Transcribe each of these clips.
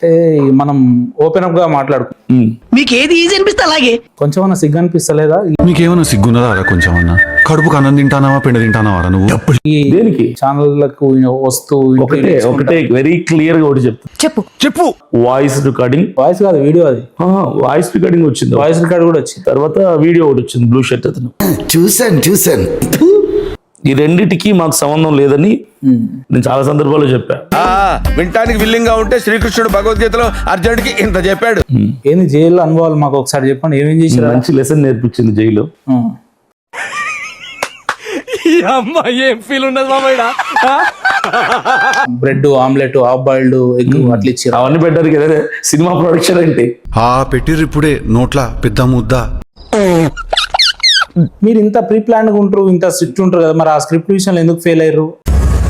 అంటే మనం open up గా మాట్లాడుకో. మీకు ఏది ఈజీ అనిపిస్తే అలాగే. కొంచెం అన్న సిగ్గు అనిపిస్తలేదా? నీకేమన్నా సిగ్గున్నదా కొంచెం అన్నా? కడుపుకు అన్నం తింటానావా పెండ తింటానావా నువ్వు? ఈ దేనికి ఛానళ్లకు వస్తూ ఒకటే వెరీ క్లియర్ గా ఒకటి చెప్పు వాయిస్ రికార్డింగ్, వాయిస్ కాదు వీడియో, అది వాయిస్ రికార్డింగ్ వచ్చింది, వాయిస్ రికార్డ్ కూడా వచ్చింది. తర్వాత వీడియో ఒకటి వచ్చింది, బ్లూ షర్ట్ అతను. చూసాను ఈ రెండిటికి మాకు సంబంధం లేదని నేను చాలా సందర్భాల్లో చెప్పా. వింటానికి విల్లింగ్ గా ఉంటే శ్రీకృష్ణుడు భగవద్గీతలో అర్జునుడికి ఇంత చెప్పాడు. ఏంది జైల్లో అనుభవాలు మాకు ఒకసారి చెప్పండి, ఏమేం చేశారు? మంచి లెసన్ నేర్పించింది జైలు. ఏం ఫీల్ ఉన్నది మామయ్య? Bread omelette, half boiled egg అట్లా ఇచ్చారు. అవన్నీ పెట్టారు కదా సినిమా ప్రొడక్షన్ అంటే. పెట్టిర్రు ఇప్పుడే నోట్ల పెద్ద ముద్ద. మీరు ఇంత ప్రీ ప్లాన్ గా ఉంటారు, ఇంత స్ట్రిక్ట్ ఉంటారు కదా, మరి ఆ స్క్రిప్ట్ విషయంలో ఎందుకు ఫెయిల్ అయ్యారు?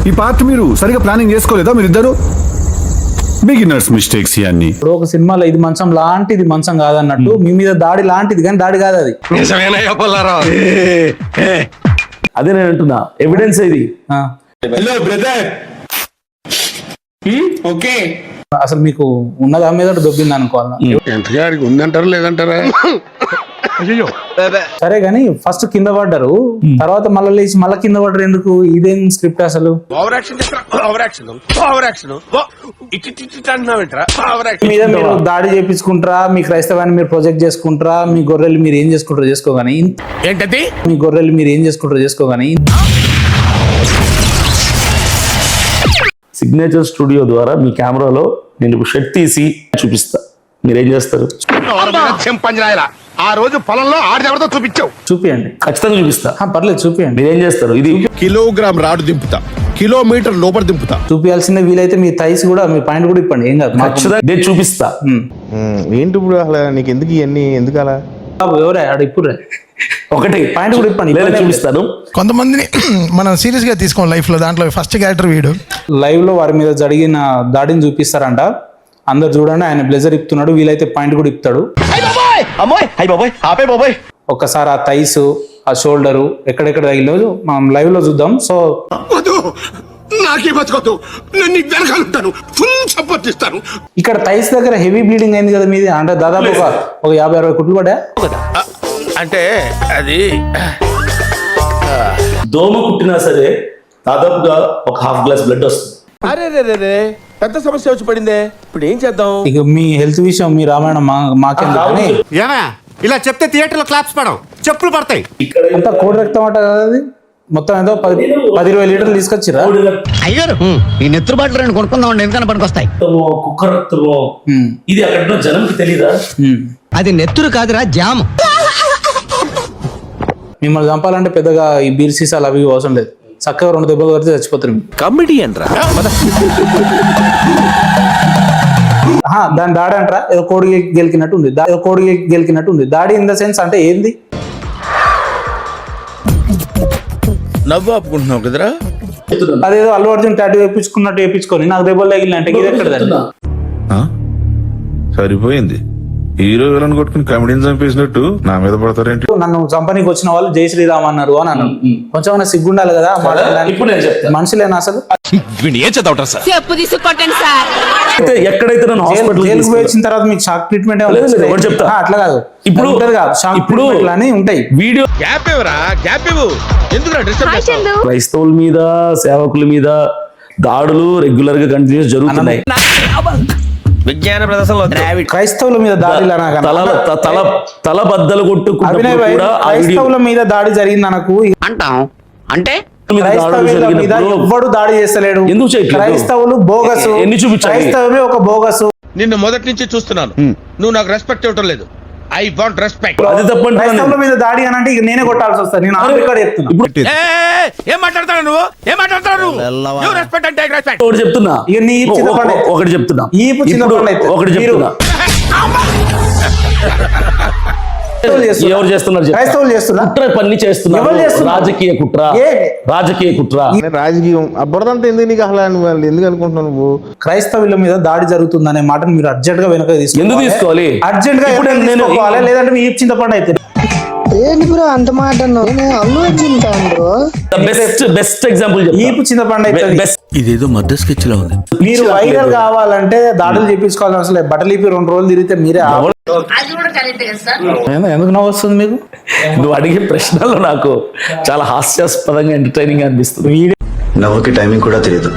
ఈ పార్ట్ మీరు సరిగా ప్లానింగ్ చేసుకోలేదా మీరిద్దరు? బిగినర్స్ మిస్టేక్స్ ఇవన్నీ. ఇప్పుడు ఒక సినిమాలో ఇది మంచం లాంటిది మంచం కాదన్నట్టు మీ మీద దాడి లాంటిది కానీ దాడి కాదు అది. అదే నేను అంటున్నా, ఎవిడెన్స్ ఇది. ఓకే అసలు మీకు ఉన్నదా మీద దొబ్బింది అనుకోవాలా? ఎంతగాడికి ఉందంటారా లేదంటారా? సరే గానీ ఫస్ట్ కింద పడ్డారు, తర్వాత మళ్ళీ లేచి మళ్ళీ కింద పడ్డారు ఎందుకు? ఇదేం స్క్రిప్ట్ అసలు? మీద మీరు దాడి చేయించుకుంటారా, మీ క్రైస్తవాన్ని మీరు ప్రొజెక్ట్ చేసుకుంటారా, మీ గొర్రెలు మీరు ఏం చేసుకుంటారో చేసుకోగాని. ఏంటది? మీ గొర్రెలు మీరు ఏం చేసుకుంటారో చేసుకోగాని. సిగ్నేచర్ స్టూడియో ద్వారా మీ కెమెరాలో నేను ఇప్పుడు షర్ట్ తీసి చూపిస్తా, మీరేం చేస్తారు? ఆ రోజు పొలంలో ఆడెవరితో చూపించావు? చూపియండి, ఖచ్చితంగా చూపిస్తా. పర్లేదు చూపియండి. మీరేం చేస్తారు? ఇది కిలోగ్రామ్ రాడు దింపుతా, కిలోమీటర్ లోపల దింపుతా. చూపించాల్సిందే, వీలైతే మీ థైస్ కూడా మీ పాయింట్ కూడా ఇప్పండి, ఏం కాదు. ఖచ్చితంగా నేను చూపిస్తా. ఏంటి ఇప్పుడు అసలు నీకు ఎందుకు ఇవన్నీ ఎందుకు అలా? ఎవరే ఆడ ఇప్పుడు ఒకటి పాయింట్ కూడా ఇప్పండి, లేదా చూపిస్తాను. కొంతమందిని మనం సీరియస్ గా తీసుకోం లైఫ్ లో. దాంట్లో ఫస్ట్ క్యారెక్టర్ వీడు. లైవ్ లో వారి మీద జరిగిన దాడిని చూపిస్తారంట, అందరు చూడండి. ఆయన బ్లేజర్ ఇప్పుతున్నాడు, వీలైతే పాయింట్ కూడా ఇప్పుతాడు. ఒక్కసారి ఆ థైస్, ఆ షోల్డరు ఎక్కడెక్కడ తగిలేదు మనం లైవ్ లో చూద్దాం. సో ఇక్కడ థైస్ దగ్గర హెవీ బ్లీడింగ్ అయింది కదా మీది, అంటే దాదాపు ఒక 50-60 కుట్లు పడ్డా. అంటే అది దోమ కుట్టినా సరే దాదాపుగా ఒక ½ గ్లాస్ బ్లడ్ వస్తుంది. అరే రే పెద్ద సమస్య వచ్చి పడిందే, ఇప్పుడు ఏం చేద్దాం? ఇక మీ హెల్త్ విషయం మీ రామాయణం మాకేందుకని. ఇలా చెప్తే థియేటర్ లో క్లాప్స్ పడవు, చెప్పులు పడతాయి. ఇక్కడ ఎంత కోడి రక్తం అంట కదా అది, మొత్తం ఏదో 10-20 లీటర్లు తీసుకొచ్చిరా? అయ్యారు ఈ నెత్తురు బాటలు రెండు కొనుక్కుందాం, ఎందుకన్నా పనికొస్తాయి. కుక్క రక్తమో ఇది అక్కడ జనంకి తెలీదా? అది నెత్తురు కాదురా, జామ్. మిమ్మల్ని చంపాలంటే పెద్దగా ఈ బీర్ సీసాలు అవి అవసరం లేదు, చక్కగా 2 దెబ్బలు కొడితే చచ్చిపోతారు. కమిడియన్ రా. దాని దాడి అంటారా, ఏదో కోడి గెలికినట్టు ఉంది, కోడి గెలికినట్టు ఉంది. దాడి ఇన్ ద సెన్స్ అంటే ఏంది? నవ్వు ఆపుకుంటున్నావు కదరా. అదేదో అల్లు అర్జున్ టాటూ వేయించుకున్నట్టు వేయించుకొని నాకు దెబ్బలు తగిలినంటే ఇది ఎక్కడ? సరిపోయింది. హీరో విలన్ కొట్టుకుని కమెడీని చంపేసినట్టు నా మీద పడతారేంటి? నన్ను చంపనీకి వచ్చిన వాళ్ళు జై శ్రీరామ్ అన్నారు అని అన్నాను. కొంచెం సిగ్గుండాలి కదా ఇప్పుడు నేను చెప్తాను. మనుషులేనా అసలు? ఎక్కడైతే నన్ను జైలుకు వచ్చిన తర్వాత మీకు షాక్ ట్రీట్మెంట్ చెప్తా, అట్లా కాదు. ఇప్పుడు ఇప్పుడు ఉంటాయి వీడియో. క్రైస్తవుల మీద, సేవకుల మీద దాడులు రెగ్యులర్ గా కంటిన్యూస్ జరుగుతున్నాయి. విజ్ఞాన ప్రదర్శనలో క్రైస్తవుల మీద దాడి తల బద్దలు కొట్టుకుంటూ క్రైస్తవుల మీద దాడి జరిగింది అనకు అంటాం. అంటే ఎవ్వడు దాడి చేస్తలేడు. ఎందుకు చేయట్లేదు? క్రైస్తవులు బోగసు. ఎన్ని చూపించాలి? క్రైస్తవమే ఒక బోగసు. నిన్ను మొదటి నుంచి చూస్తున్నాను, నువ్వు నాకు రెస్పెక్ట్ ఇవ్వటం లేదు. I want respect. అది తప్పండి. క్రైస్తవుల మీద దాడి అని అంటే నేనే కొట్టాల్సి వస్తుంది. నేను ఆఫ్రికా చెప్తున్నా. ఏం మాట్లాడతాడు నువ్వు? ఏం మాట్లాడతాడు నువ్వు? రెస్పెక్ట్ అంటే రెస్పెక్ట్. ఒకటి చెప్తున్నా, ఒకటి చెప్తున్నా, ఒకటి చెప్తున్నా. ఎవరు చేస్తున్నారు? క్రైస్తవులు చేస్తున్నారు. కుట్ర పని చేస్తున్నారు. రాజకీయ కుట్ర. రాజకీయం అబ్బురదంతా ఎందుకు నీకు అసలు? ఎందుకు అనుకుంటున్నావు నువ్వు? క్రైస్తవుల మీద దాడి జరుగుతుందనే మాటను మీరు అర్జెంట్ గా వెనక ఎందుకు తీసుకోవాలి? అర్జెంట్ గా తీసుకోవాలి, లేదంటే మీ చింతపండు అయితే ఏంటి బ్రో అంత మాట అన్నావు? నేను Allu Arjun fan bro. Best example ఈపు చింతపండు అవుతుంది. బెస్ట్ ఇదేదో మధ్య స్కెచ్ లా ఉంది. మీరు వైరల్ కావాలంటే దాడులు చేపించుకోవాల్సిన అవసరం లేదు. బట్టలు ఇప్పి 2 రోజులు తిరిగితే మీరే ఎందుకు నవ్వు వస్తుంది మీకు? నువ్వు అడిగే ప్రశ్నలు నాకు చాలా హాస్యాస్పదంగా ఎంటర్టైనింగ్ అనిపిస్తుంది. నవ్వుకి టైమింగ్ కూడా తెలియదు.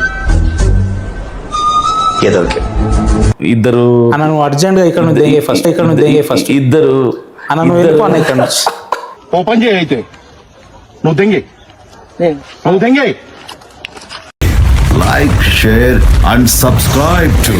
ఏదో ఓకే. అన్న నువ్వు అర్జెంట్ గా ఇక్కడ నుంచి దిగే ఫస్ట్ ఇద్దరు అన్న నువ్వు వెళ్ళిపో అన్న ఇక్కడ నుంచి. ఓపెన్ చేయి అయితే నువ్వు దెంగే Like, share and subscribe to